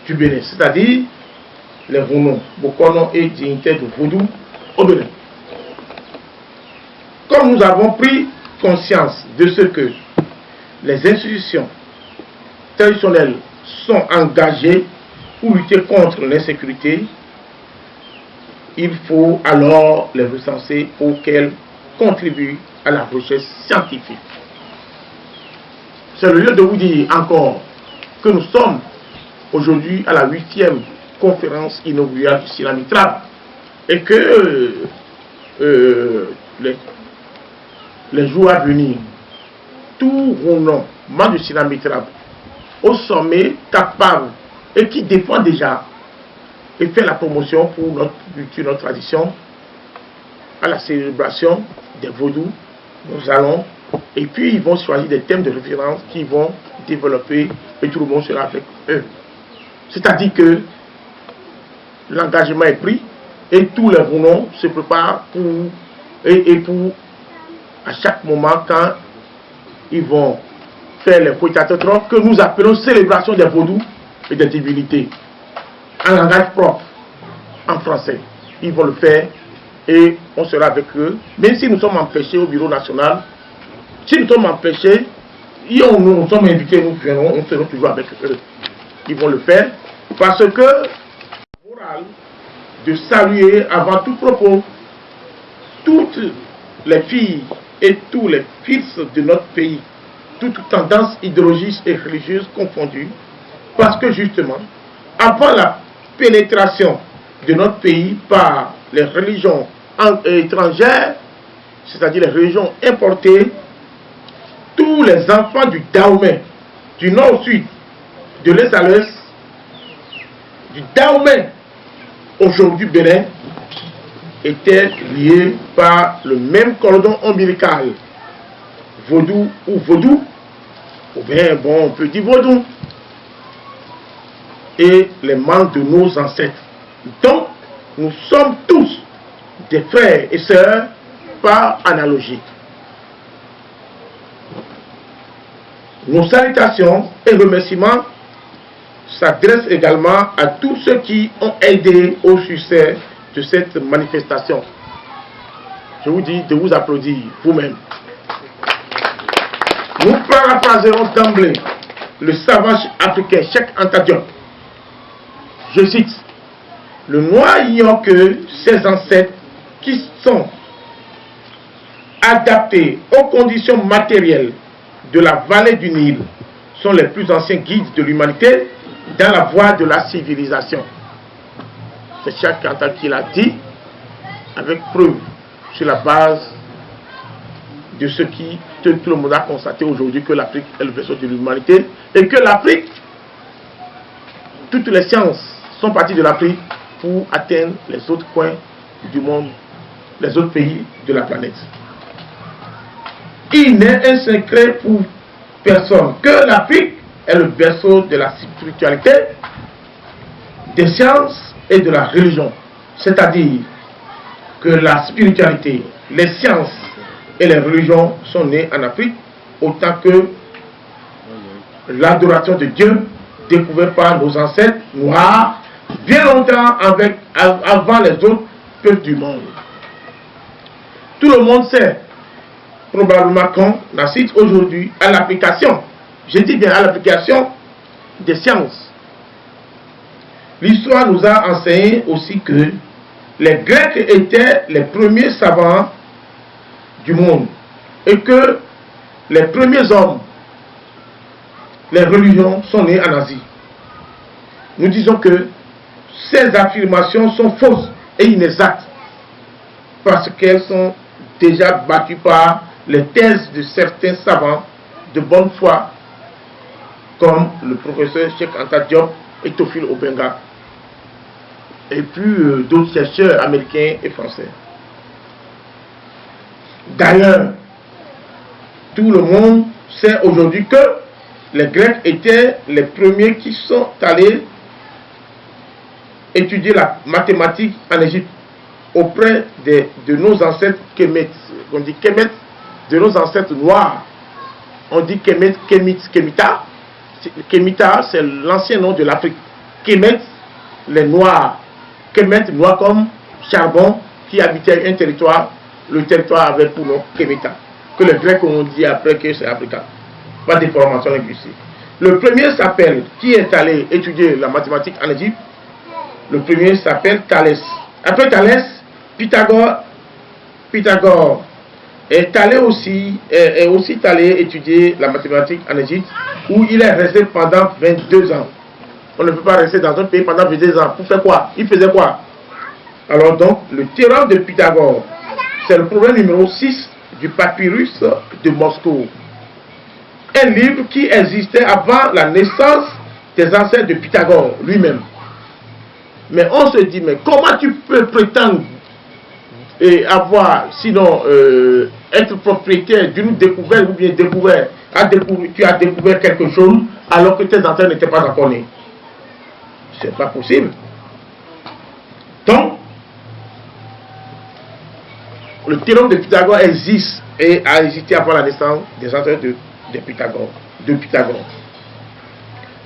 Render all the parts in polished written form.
du Bénin, c'est-à-dire les Vounons, Bokono et dignitaires de Vodou au Bénin. Comme nous avons pris conscience de ce que les institutions traditionnelles sont engagées pour lutter contre l'insécurité, il faut alors les recenser pour qu'elles contribuent à la recherche scientifique. C'est le lieu de vous dire encore que nous sommes aujourd'hui à la 8e conférence inaugurale du Sinamitrab et que les jours à venir, tout Rounon, membre du Sinamitrab, au sommet, capable et qui défend déjà et fait la promotion pour notre culture, notre tradition, à la célébration des vaudous, nous allons, et puis ils vont choisir des thèmes de référence qu'ils vont développer et tout le monde sera avec eux. C'est-à-dire que l'engagement est pris et tous les Rounon se préparent pour, pour à chaque moment quand ils vont faire les poétatotropes que nous appelons célébration des vaudous et des divinités en langage propre, en français. Ils vont le faire et on sera avec eux. Même si nous sommes empêchés au bureau national, si nous sommes empêchés, nous sommes invités, nous verrons, on sera toujours avec eux. Ils vont le faire parce que moral de saluer avant tout propos toutes les filles et tous les fils de notre pays, toutes tendances idéologiques et religieuses confondues, parce que justement, avant la pénétration de notre pays par les religions étrangères, c'est-à-dire les religions importées, tous les enfants du Dahomey, du nord au sud, de l'est à l'ouest, du Dahomey, aujourd'hui Bénin, étaient liés par le même cordon ombilical, vaudou ou vaudou, ou bien bon, on peut dire vaudou, et les membres de nos ancêtres. Donc, nous sommes tous des frères et sœurs par analogie. Nos salutations et remerciements s'adressent également à tous ceux qui ont aidé au succès de cette manifestation. Je vous dis de vous applaudir vous-même. Nous paraphraserons d'emblée le savage africain Cheikh Anta Diop. Je cite: le noir ignore que ses ancêtres qui sont adaptés aux conditions matérielles de la vallée du Nil sont les plus anciens guides de l'humanité dans la voie de la civilisation. C'est Cheikh Anta qui l'a dit avec preuve sur la base de ce qui tout le monde a constaté aujourd'hui, que l'Afrique est le vaisseau de l'humanité et que l'Afrique, toutes les sciences sont parties de l'Afrique pour atteindre les autres coins du monde, les autres pays de la planète. Il n'est un secret pour personne que l'Afrique est le berceau de la spiritualité, des sciences et de la religion. C'est-à-dire que la spiritualité, les sciences et les religions sont nées en Afrique, autant que l'adoration de Dieu découverte par nos ancêtres noirs bien longtemps avant les autres peuples du monde. Tout le monde sait probablement qu'on assiste aujourd'hui à l'application, je dis bien à l'application des sciences. L'histoire nous a enseigné aussi que les Grecs étaient les premiers savants du monde et que les premiers hommes, les religions sont nées en Asie. Nous disons que ces affirmations sont fausses et inexactes parce qu'elles sont déjà battues par les thèses de certains savants de bonne foi comme le professeur Cheikh Anta Diop et Théophile Obenga et puis d'autres chercheurs américains et français. D'ailleurs, tout le monde sait aujourd'hui que les Grecs étaient les premiers qui sont allés étudier la mathématique en Égypte auprès de nos ancêtres Kémètes. On dit Kémètes, de nos ancêtres noirs. On dit Kémètes, Kémita. Kémita, c'est l'ancien nom de l'Afrique. Kemet, les Noirs. Kemet, Noirs comme charbon, qui habitaient un territoire. Le territoire avait pour nom Kemeta, que les Grecs ont dit après que c'est africain. Pas de formation linguistique. Le premier s'appelle, qui est allé étudier la mathématique en Égypte, le premier s'appelle Thalès. Après Thalès, Pythagore est aussi allé étudier la mathématique en Égypte, où il est resté pendant 22 ans. On ne peut pas rester dans un pays pendant 22 ans. Pour faire quoi? Il faisait quoi? Alors donc, le théorème de Pythagore, c'est le problème numéro 6 du papyrus de Moscou. Un livre qui existait avant la naissance des ancêtres de Pythagore lui-même. Mais on se dit, mais comment tu peux prétendre et avoir, sinon être propriétaire d'une découverte ou bien tu as découvert quelque chose alors que tes ancêtres n'étaient pas encore nés? C'est pas possible. Donc, le théorème de Pythagore existe et a existé avant la naissance des ancêtres de Pythagore.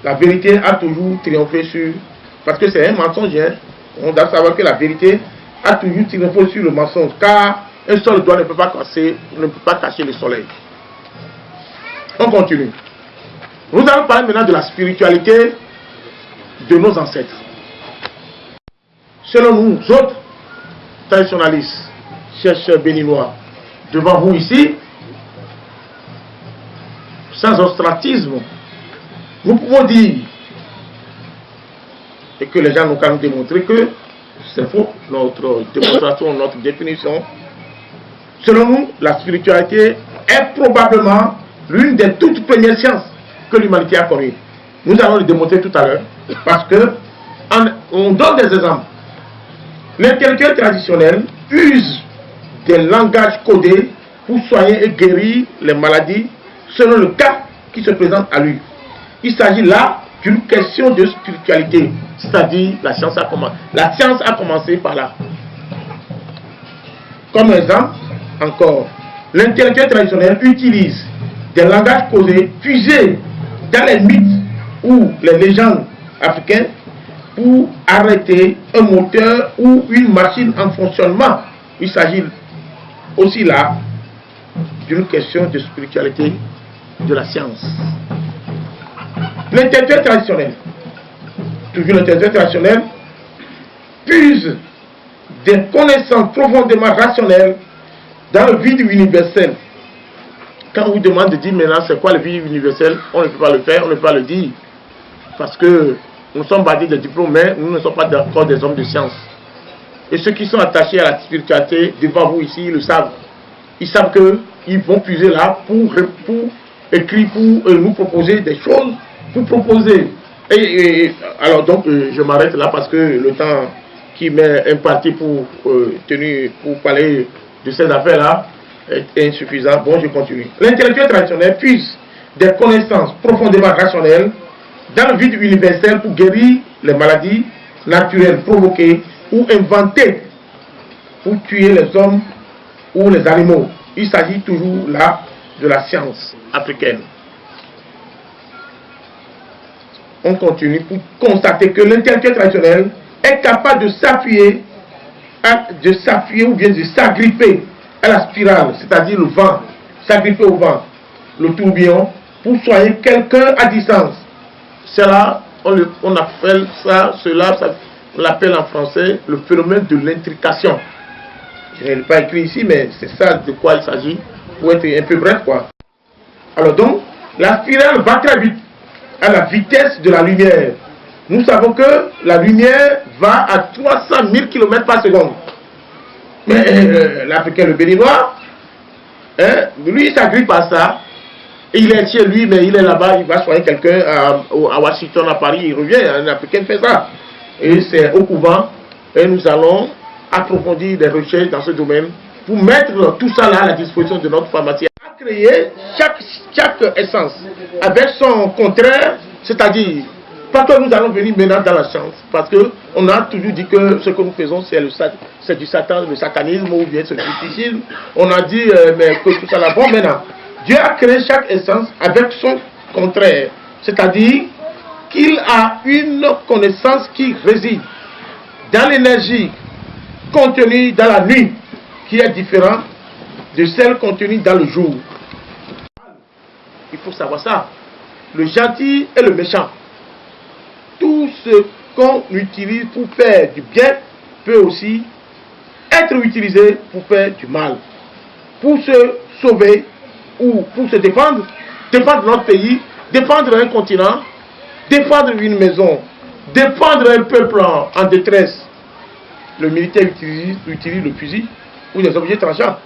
La vérité a toujours triomphé sur... Parce que c'est un mensonge, hein. On doit savoir que la vérité a toujours triomphé sur le mensonge, car un seul doigt ne peut pas cacher le soleil. On continue. Nous allons parler maintenant de la spiritualité de nos ancêtres. Selon nous autres traditionalistes, chercheurs béninois, devant vous ici, sans ostracisme, nous pouvons dire, et que les gens nous ont démontré que c'est faux, notre démonstration, notre définition. Selon nous, la spiritualité est probablement l'une des toutes premières sciences que l'humanité a connues. Nous allons le démontrer tout à l'heure, parce que on donne des exemples. L'intellectuel traditionnel use des langages codés pour soigner et guérir les maladies selon le cas qui se présente à lui. Il s'agit là d'une question de spiritualité, c'est-à-dire la science a commencé par là. Comme exemple, encore, l'intellectuel traditionnel utilise des langages codés fusés dans les mythes ou les légendes africaines pour arrêter un moteur ou une machine en fonctionnement. Il s'agit aussi là d'une question de spiritualité de la science. L'intellectuel traditionnel, toujours l'intellectuel traditionnel, puise des connaissances profondément rationnelles dans le vide universel. Quand on vous demande de dire maintenant c'est quoi le vide universel, on ne peut pas le faire, on ne peut pas le dire. Parce que nous sommes bâtis de diplômes, mais nous ne sommes pas encore des hommes de science. Et ceux qui sont attachés à la spiritualité, devant vous ici, ils le savent. Ils savent qu'ils vont puiser là pour écrire, pour nous proposer des choses, pour proposer. Alors donc, je m'arrête là parce que le temps qui m'est imparti pour parler de ces affaires-là est insuffisant. Bon, je continue. L'intellectuel traditionnel puise des connaissances profondément rationnelles dans le vide universel pour guérir les maladies naturelles provoquées ou inventées pour tuer les hommes ou les animaux. Il s'agit toujours là de la science africaine. On continue pour constater que l'intellectuel traditionnel est capable de s'appuyer ou bien de s'agripper à la spirale, c'est-à-dire le vent, s'agripper au vent, le tourbillon, pour soigner quelqu'un à distance. Cela, on appelle on l'appelle en français le phénomène de l'intrication. Je n'ai pas écrit ici, mais c'est ça de quoi il s'agit, pour être un peu bref, quoi. Alors donc, la spirale va très vite, à la vitesse de la lumière. Nous savons que la lumière va à 300 000 km par seconde. Mais l'Africain, le Béninois, lui, il s'agrippe à ça. Il est chez lui, mais il est là-bas, il va soigner quelqu'un à Washington, à Paris, il revient, un Africain fait ça. Et c'est au couvent, et nous allons approfondir des recherches dans ce domaine pour mettre tout ça là à la disposition de notre pharmacie. À créer chaque essence avec son contraire, c'est-à-dire, pas que nous allons venir maintenant dans la science, parce qu'on a toujours dit que ce que nous faisons c'est du satan, le satanisme ou bien c'est du mysticisme. On a dit mais que tout ça là, bon maintenant. Dieu a créé chaque essence avec son contraire, c'est-à-dire qu'il a une connaissance qui réside dans l'énergie contenue dans la nuit, qui est différente de celle contenue dans le jour. Il faut savoir ça. Le gentil et le méchant. Tout ce qu'on utilise pour faire du bien peut aussi être utilisé pour faire du mal. Pour se sauver ou pour se défendre, défendre notre pays, défendre un continent, défendre une maison, défendre un peuple en détresse. Le militaire utilise le fusil ou des objets tranchants.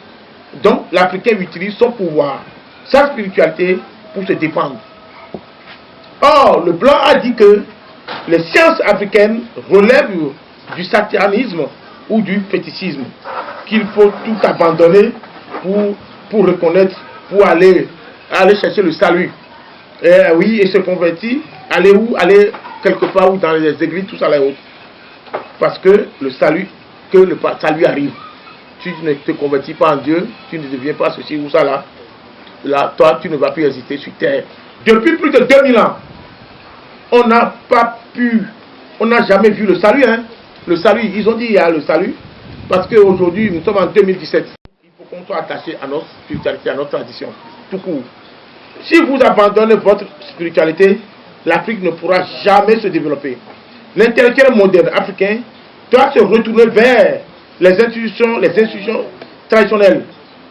Donc l'Africain utilise son pouvoir, sa spiritualité pour se défendre. Or, le blanc a dit que les sciences africaines relèvent du satanisme ou du fétichisme, qu'il faut tout abandonner pour reconnaître, pour aller chercher le salut. Oui, et se convertir, aller où? Aller quelque part où dans les églises, tout ça là haut. Parce que le salut arrive. Si tu ne te convertis pas en Dieu, tu ne deviens pas ceci ou ça là, toi tu ne vas plus exister sur terre. Depuis plus de 2000 ans, on n'a jamais vu le salut. Hein? Le salut, ils ont dit il y a le salut, parce qu'aujourd'hui nous sommes en 2017. Il faut qu'on soit attaché à notre spiritualité, à notre tradition, tout court. Si vous abandonnez votre spiritualité, l'Afrique ne pourra jamais se développer. L'intellectuel moderne africain doit se retourner vers les institutions traditionnelles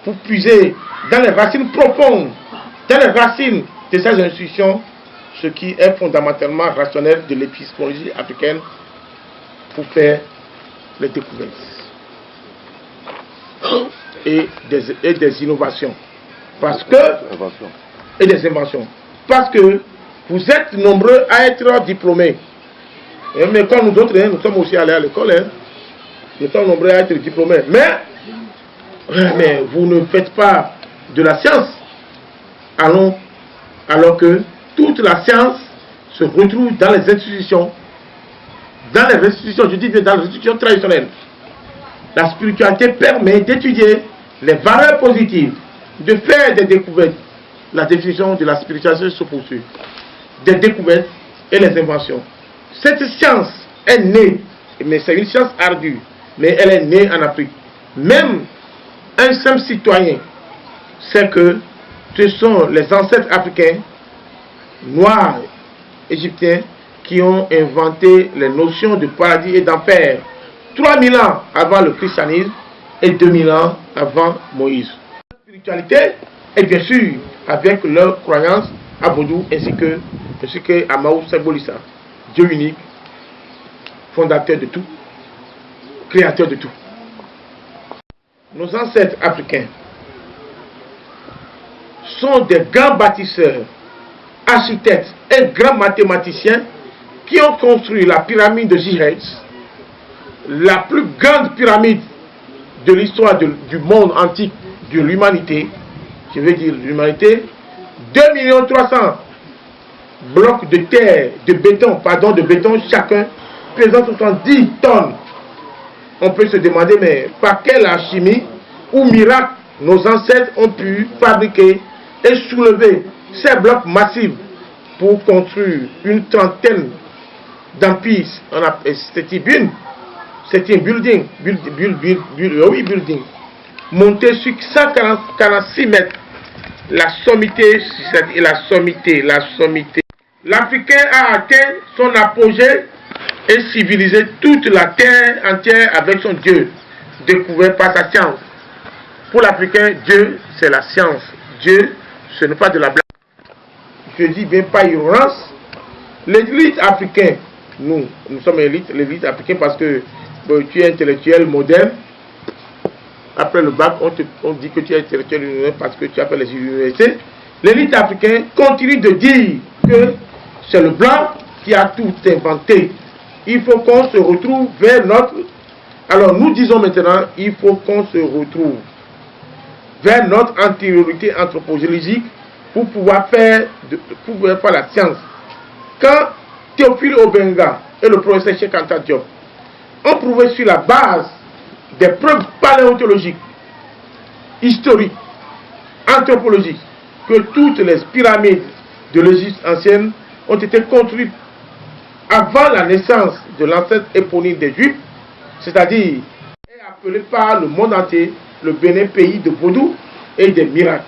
pour puiser dans les racines profondes, dans les racines de ces institutions, ce qui est fondamentalement rationnel de l'épistémologie africaine pour faire les découvertes et des innovations. Et des inventions. Parce que vous êtes nombreux à être diplômés. Mais comme nous autres, nous sommes aussi allés à l'école. Nous sommes nombreux à être diplômés. Mais vous ne faites pas de la science. Alors que toute la science se retrouve dans les institutions. Dans les institutions, je dis bien dans les institutions traditionnelles. La spiritualité permet d'étudier les valeurs positives, de faire des découvertes. La définition de la spiritualité se poursuit. Des découvertes et les inventions. Cette science est née, mais c'est une science ardue, mais elle est née en Afrique. Même un simple citoyen sait que ce sont les ancêtres africains, noirs, égyptiens, qui ont inventé les notions de paradis et d'enfer 3000 ans avant le christianisme et 2000 ans avant Moïse. La spiritualité est bien sûr avec leur croyance à Vodou ainsi que à Mao Sembolisa, Dieu unique, fondateur de tout, créateur de tout. Nos ancêtres africains sont des grands bâtisseurs, architectes et grands mathématiciens qui ont construit la pyramide de Gizeh, la plus grande pyramide de l'histoire du monde antique, de l'humanité. Je veux dire l'humanité, 2 300 000 blocs de terre, de béton chacun pesant 70 tonnes. On peut se demander, mais par quelle alchimie ou miracle nos ancêtres ont pu fabriquer et soulever ces blocs massifs pour construire une trentaine d'empires. C'est un building, monté sur 146 mètres. La sommité. L'Africain a atteint son apogée et civilisé toute la terre entière avec son Dieu, découvert par sa science. Pour l'Africain, Dieu, c'est la science. Dieu, ce n'est pas de la blague. Je dis bien pas ignorance. L'élite africaine, nous sommes l'élite africaine parce que tu es intellectuel moderne. Après le bac, on dit que tu es intellectuel parce que tu as fait les universités. L'élite africaine continue de dire que c'est le blanc qui a tout inventé. Il faut qu'on se retrouve vers notre... Alors nous disons maintenant, il faut qu'on se retrouve vers notre antériorité anthropologique pour pouvoir faire la science. Quand Théophile Obenga et le professeur Cheikh Anta Diop ont prouvé sur la base des preuves paléontologiques, historiques, anthropologiques, que toutes les pyramides de l'Égypte ancienne ont été construites avant la naissance de l'ancêtre éponyme des Juifs, c'est-à-dire est appelé par le monde entier le Bénin pays de vaudou et des miracles.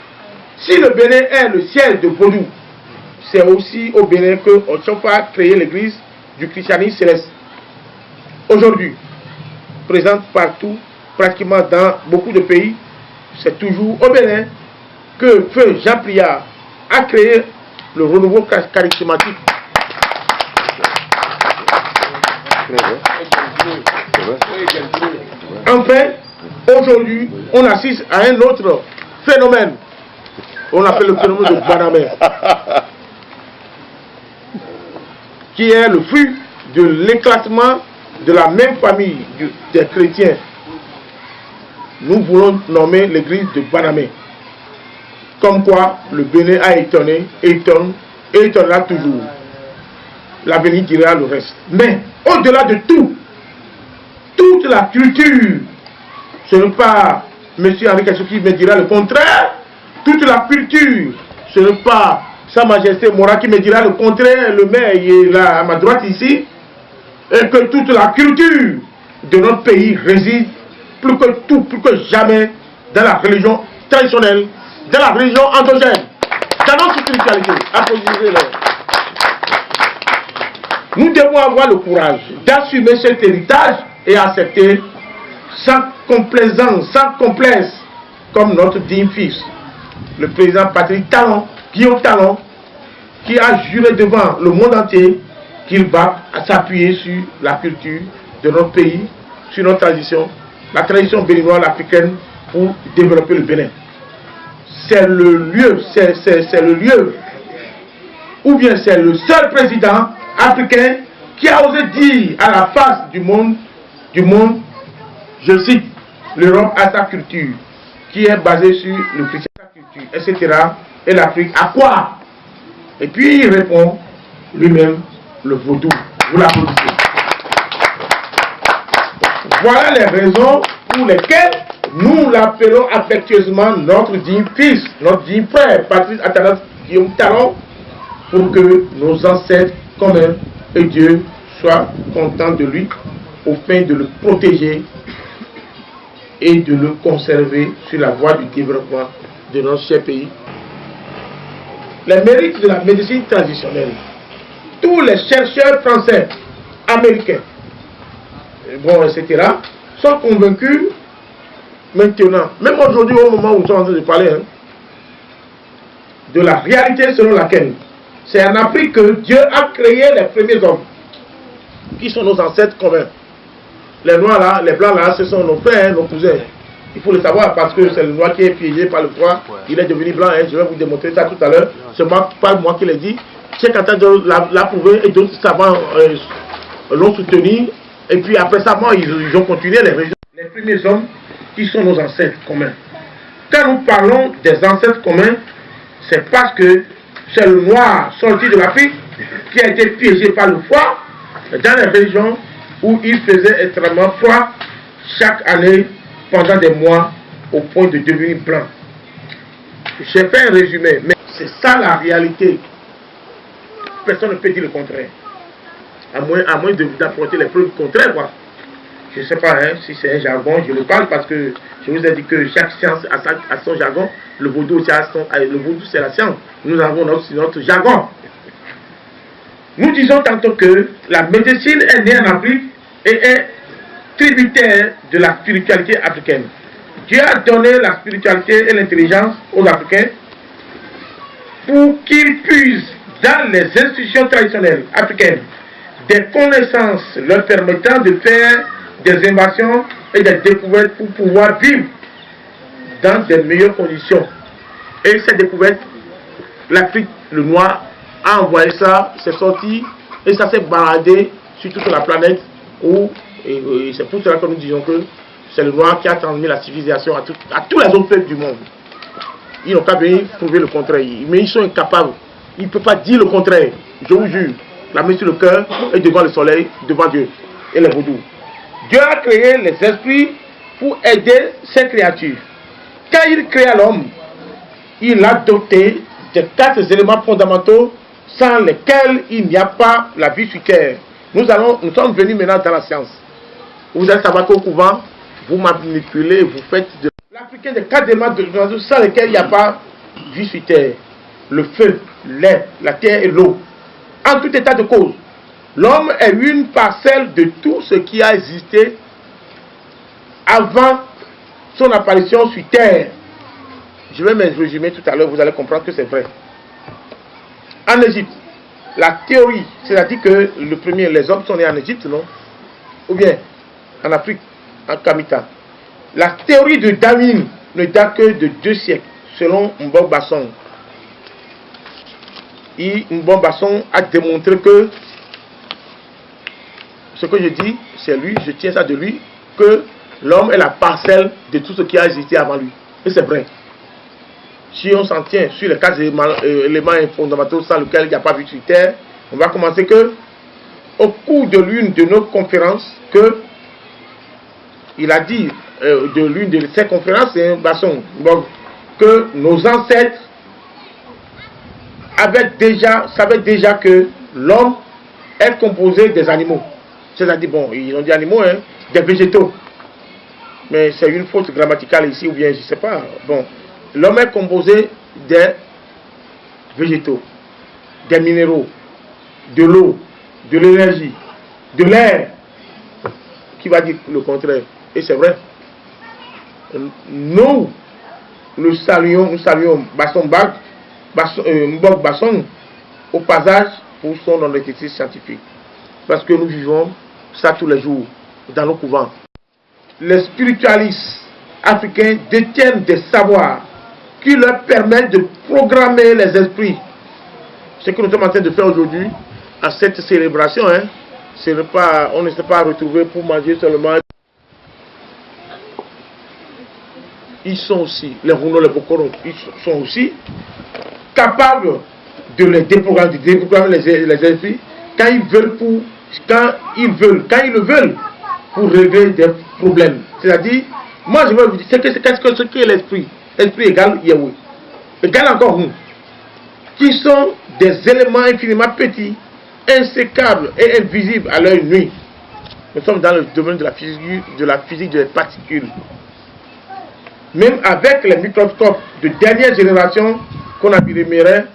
Si le Bénin est le siège de vaudou, c'est aussi au Bénin que Otsoffa a créé l'église du christianisme céleste. Aujourd'hui, présente partout, pratiquement dans beaucoup de pays, c'est toujours au Bénin que Feu Jean Priard a créé le renouveau charismatique. Enfin, aujourd'hui, on assiste à un autre phénomène. On appelle le phénomène de Banamé, qui est le fruit de l'éclatement de la même famille des chrétiens. Nous voulons nommer l'église de Banamé. Comme quoi, le Bénin a étonné, étonne et étonnera toujours. L'avenir dira le reste. Mais, au-delà de tout, toute la culture, ce n'est pas M. Henri Kachou qui me dira le contraire. Toute la culture, ce n'est pas Sa Majesté Mora qui me dira le contraire. Le maire est là à ma droite ici. Et que toute la culture de notre pays réside plus que jamais dans la religion traditionnelle, dans la religion endogène, dans notre spiritualité. Applaudissez-le. Nous devons avoir le courage d'assumer cet héritage et accepter sans complaisance, sans complaise, comme notre digne fils, le président Patrick Talon, Guillaume Talon, qui a juré devant le monde entier qu'il va s'appuyer sur la culture de notre pays, sur notre tradition, la tradition béninoise africaine pour développer le Bénin. C'est le lieu, c'est le lieu, ou bien c'est le seul président africain qui a osé dire à la face du monde, je cite, l'Europe a sa culture, qui est basée sur le christianisme, etc. Et l'Afrique à quoi? Et puis il répond lui-même, le vaudou. Vous l'applaudissez. Voilà les raisons pour lesquelles nous l'appelons affectueusement notre digne fils, notre digne frère, Patrice Athanas Guillaume Talon, pour que nos ancêtres communs et Dieu soient contents de lui, au fin de le protéger et de le conserver sur la voie du développement de notre cher pays. Les mérites de la médecine traditionnelle. Tous les chercheurs français, américains, bon, etc., sont convaincus maintenant, même aujourd'hui au moment où nous sommes en train de parler, de la réalité selon laquelle c'est en Afrique que Dieu a créé les premiers hommes, qui sont nos ancêtres communs. Les noirs là, les blancs là, ce sont nos frères, nos cousins. Il faut le savoir parce que c'est le noir qui est piégé par le froid. Il est devenu blanc, je vais vous démontrer ça tout à l'heure. C'est pas moi qui l'ai dit. Cheikh Anta l'a prouvé et d'autres savants l'ont soutenu. Et puis après ça, ils ont continué les premiers hommes qui sont nos ancêtres communs. Quand nous parlons des ancêtres communs, c'est parce que c'est le noir sorti de l'Afrique qui a été piégé par le froid dans les régions où il faisait extrêmement froid chaque année pendant des mois au point de devenir blanc. J'ai fait un résumé, mais c'est ça la réalité. Personne ne peut dire le contraire. À moins d'apporter les preuves contraires, quoi. Je ne sais pas si c'est un jargon, je le parle parce que je vous ai dit que chaque science a son jargon. Le vaudou aussi le vaudou c'est la science. Nous avons notre jargon. Nous disons tantôt que la médecine est née en Afrique et est tributaire de la spiritualité africaine. Dieu a donné la spiritualité et l'intelligence aux Africains pour qu'ils puissent, dans les institutions traditionnelles africaines, des connaissances leur permettant de faire des innovations et des découvertes pour pouvoir vivre dans des meilleures conditions. Et cette découverte, l'Afrique, le noir, a envoyé ça, c'est sorti et ça s'est baladé sur toute la planète et c'est pour cela que nous disons que c'est le noir qui a transmis la civilisation à tous les autres peuples du monde. Ils n'ont pas venir prouver le contraire, mais ils sont incapables. Ils ne peuvent pas dire le contraire. Je vous jure, la main sur le cœur et devant le soleil, devant Dieu et les vaudous. Dieu a créé les esprits pour aider ces créatures. Quand il créa l'homme, il a doté de 4 éléments fondamentaux sans lesquels il n'y a pas la vie sur terre. Nous sommes venus maintenant dans la science. Vous allez savoir qu'au couvent, vous manipulez, vous faites de... L'Africain de 4 éléments sans lesquels il n'y a pas vie sur terre. Le feu, l'air, la terre et l'eau. En tout état de cause, l'homme est une parcelle de tout ce qui a existé avant son apparition sur terre. Je vais me résumer tout à l'heure, vous allez comprendre que c'est vrai. En Égypte, la théorie, c'est-à-dire que les hommes sont nés en Égypte, non? Ou bien en Afrique, en Kamita. La théorie de Darwin ne date que de 2 siècles, selon Mbok Basson. Mbok Basson a démontré que ce que je dis, c'est lui, je tiens ça de lui, que l'homme est la parcelle de tout ce qui a existé avant lui. Et c'est vrai. Si on s'en tient sur les 4 éléments fondamentaux sans lesquels il n'y a pas vie sur terre, on va commencer que, au cours de l'une de nos conférences, que il a dit, de l'une de ces conférences, c'est un basson, que nos ancêtres savaient déjà que l'homme est composé des animaux. C'est-à-dire, bon, ils ont dit animaux, hein, des végétaux. Mais c'est une faute grammaticale ici, ou bien je ne sais pas. Bon, l'homme est composé des végétaux, des minéraux, de l'eau, de l'énergie, de l'air. Qui va dire le contraire? Et c'est vrai. Nous saluons Mbok Basson au passage pour son honnêteté scientifique. Parce que nous vivons ça tous les jours dans nos couvents. Les spiritualistes africains détiennent des savoirs qui leur permettent de programmer les esprits. Ce que nous sommes en train de faire aujourd'hui à cette célébration, hein, on ne s'est pas retrouvé pour manger seulement. Ils sont aussi, les Rouno, les Bokoro, ils sont aussi capables de les déprogrammer, les esprits quand ils le veulent pour régler des problèmes. C'est-à-dire, moi je vais vous dire, ce qu'est l'esprit. L'esprit égale Yahweh, égale encore nous, qui sont des éléments infiniment petits, insécables et invisibles à l'œil nu. Nous sommes dans le domaine de la physique des particules. Même avec les microscopes de dernière génération qu'on abîmerait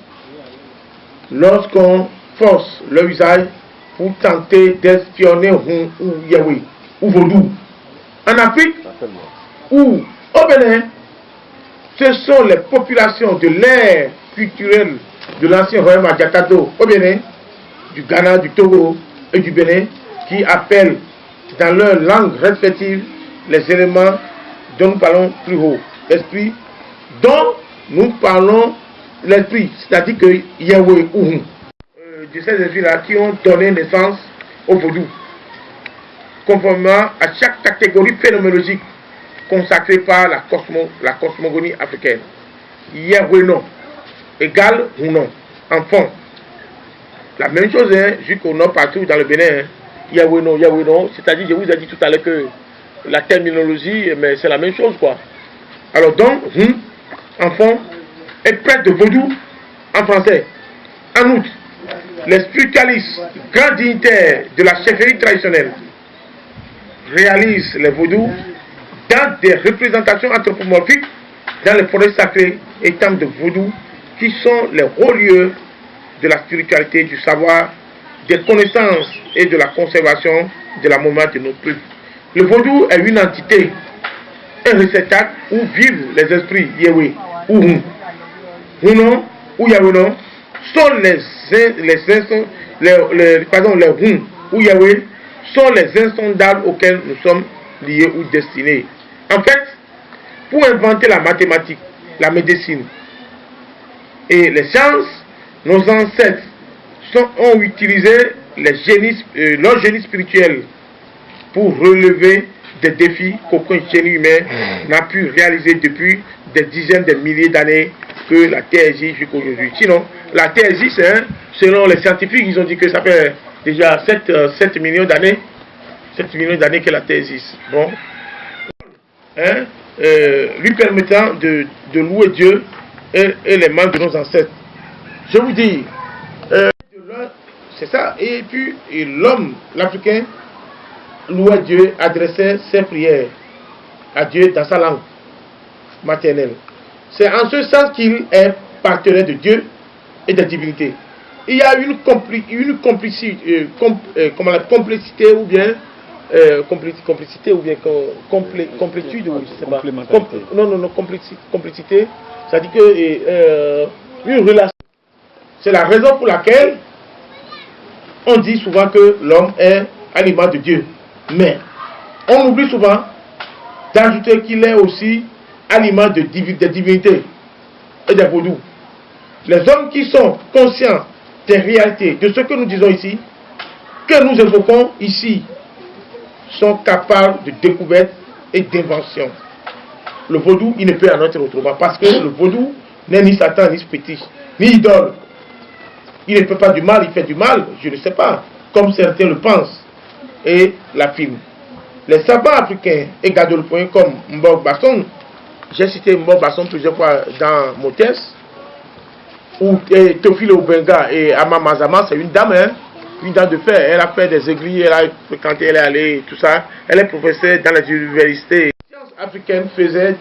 lorsqu'on force leur usage pour tenter d'espionner ou Yahweh ou Vaudou. En Afrique ou au Bénin, ce sont les populations de l'ère culturelle de l'ancien royaume Adjakado au Bénin, du Ghana, du Togo et du Bénin qui appellent dans leur langue respective les éléments dont nous parlons plus haut, l'esprit, dont nous parlons l'esprit, c'est-à-dire que Yahweh ou de ces esprits-là qui ont donné naissance au vaudou, conformément à chaque catégorie phénoménologique consacrée par la cosmogonie africaine. Yahweh non égale ou non, enfant. La même chose, hein, jusqu'au nord, partout dans le Bénin. Hein. Yahweh non, c'est-à-dire, je vous ai dit tout à l'heure que la terminologie, mais c'est la même chose, quoi. Alors donc, enfant, est prêtre de vaudou en français. En outre, les spiritualistes, grands dignitaires de la chefferie traditionnelle, réalisent les vaudous dans des représentations anthropomorphiques dans les forêts sacrées et temples de vaudou qui sont les hauts lieux de la spiritualité, du savoir, des connaissances et de la conservation de la mémoire de notre peuple. Le vaudou est une entité, un réceptacle où vivent les esprits Yahweh ou Hunon ou Yahweh sont les ou Yahweh sont les insondables auxquels nous sommes liés ou destinés. En fait, pour inventer la mathématique, la médecine et les sciences, nos ancêtres ont utilisé leur génie spirituel pour relever des défis qu'aucun génie humain n'a pu réaliser depuis des dizaines de milliers d'années que la Terre existe jusqu'à aujourd'hui. Sinon, la Terre existe, hein, selon les scientifiques, ils ont dit que ça fait déjà 7 millions d'années. 7 millions d'années que la Terre existe. Bon. Hein, lui permettant de louer Dieu et les membres de nos ancêtres. Je vous dis, C'est ça. Et puis l'homme, l'Africain, louait Dieu, adressait ses prières à Dieu dans sa langue maternelle. C'est en ce sens qu'il est partenaire de Dieu et de la divinité. Il y a une complicité ou bien complicité ou bien complétude, je sais pas. Complicité. C'est-à-dire que une relation. C'est la raison pour laquelle on dit souvent que l'homme est à l'image de Dieu. Mais on oublie souvent d'ajouter qu'il est aussi à l'image de divinité et des vaudous. Les hommes qui sont conscients des réalités, de ce que nous disons ici, que nous évoquons ici, sont capables de découverte et d'invention. Le vaudou, il ne peut en être autrement, parce que le vaudou n'est ni Satan, ni fétiche, ni idole. Il ne peut pas du mal, il fait du mal, je ne sais pas, comme certains le pensent et l'affirment. Les savants africains et gadolphoïens comme Mbok Basson, j'ai cité Mbok Basson plusieurs fois dans mon texte, ou Théophile Obenga et Ama Mazama, c'est une dame, hein, une dame de fer. Elle a fait des églises, elle a fréquenté, elle est allée, tout ça. Elle est professeure dans les universités. Les sciences africaines faisaient,